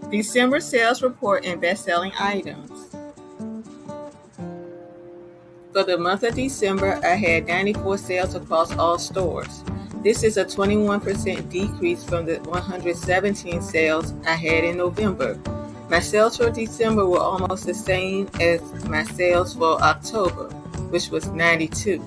December sales report and best-selling items. For the month of December, I had 94 sales across all stores. This is a 21% decrease from the 117 sales I had in November. My sales for December were almost the same as my sales for October, which was 92.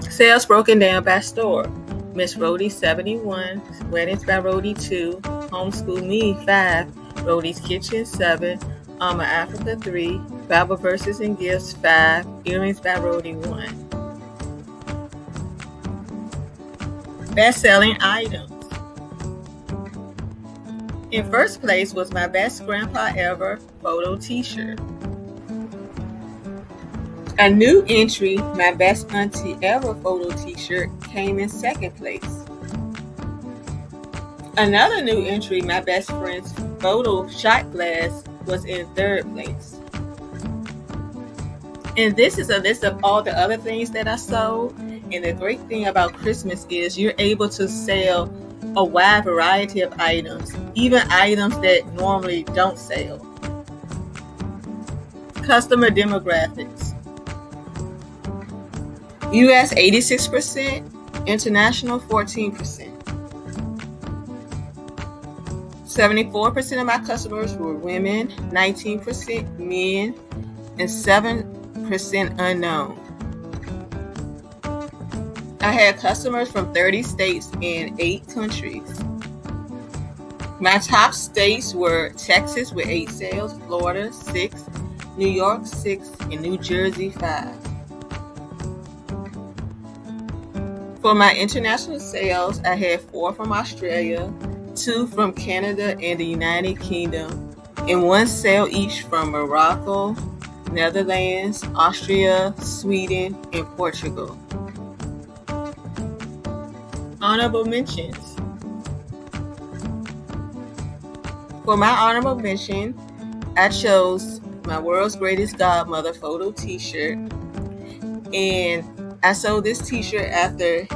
Sales broken down by store. Miss Rhoadie 71, Weddings by Rhoadie 2, Homeschool Me 5, Rhoadie's Kitchen 7, Alma Africa 3, Bible Verses and Gifts 5, Earrings by Rhoadie 1. Best-selling items. In first place was my Best Grandpa Ever photo t-shirt. A new entry, my Best Auntie Ever photo t-shirt, came in second place. Another new entry, my best friend's photo shot glass, was in third place. And this is a list of all the other things that I sold. And the great thing about Christmas is you're able to sell a wide variety of items, even items that normally don't sell. Customer demographics. US 86%, international 14%. 74% of my customers were women, 19% men, and 7% unknown. I had customers from 30 states and 8 countries. My top states were Texas with 8 sales, Florida 6, New York 6, and New Jersey 5. For my international sales, I had 4 from Australia, 2 from Canada and the United Kingdom, and 1 sale each from Morocco, Netherlands, Austria, Sweden, and Portugal. Honorable mentions. For my honorable mention, I chose my World's Greatest Godmother photo t-shirt, and I sold this t-shirt after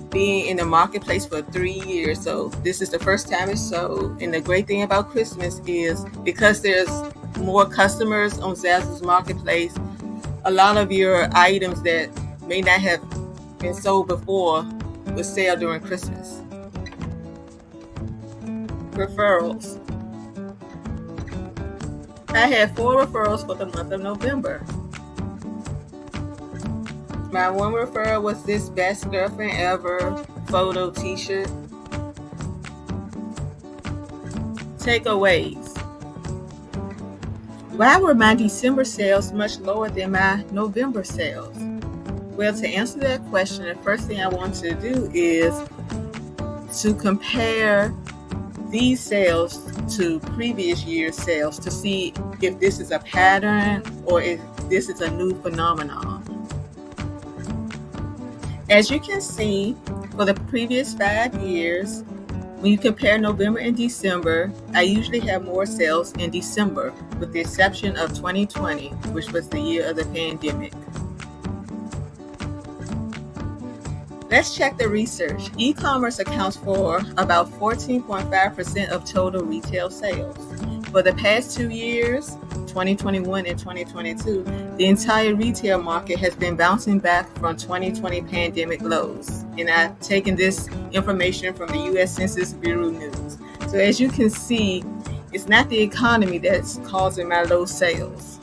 being in the marketplace for 3 years. So this is the first time it's sold. And the great thing about Christmas is because there's more customers on Zazzle's marketplace, a lot of your items that may not have been sold before will sell during Christmas. Referrals. I had 4 referrals for the month of November. My one referral was this Best Girlfriend Ever photo t-shirt. Takeaways. Why were my December sales much lower than my November sales? Well, to answer that question, the first thing I want to do is to compare these sales to previous year's sales to see if this is a pattern or if this is a new phenomenon. As you can see, for the previous 5 years, when you compare November and December, I usually have more sales in December, with the exception of 2020, which was the year of the pandemic. Let's check the research. E-commerce accounts for about 14.5% of total retail sales. For the past 2 years, 2021 and 2022, the entire retail market has been bouncing back from 2020 pandemic lows. And I've taken this information from the U.S. Census Bureau News. So as you can see, it's not the economy that's causing my low sales.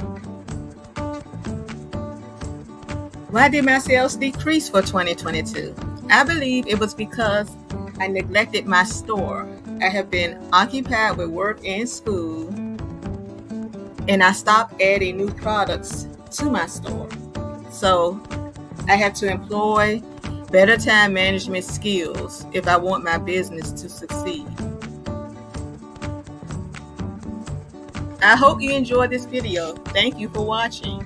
Why did my sales decrease for 2022? I believe it was because I neglected my store. I have been occupied with work and school, and I stopped adding new products to my store. So I have to employ better time management skills if I want my business to succeed. I hope you enjoyed this video. Thank you for watching.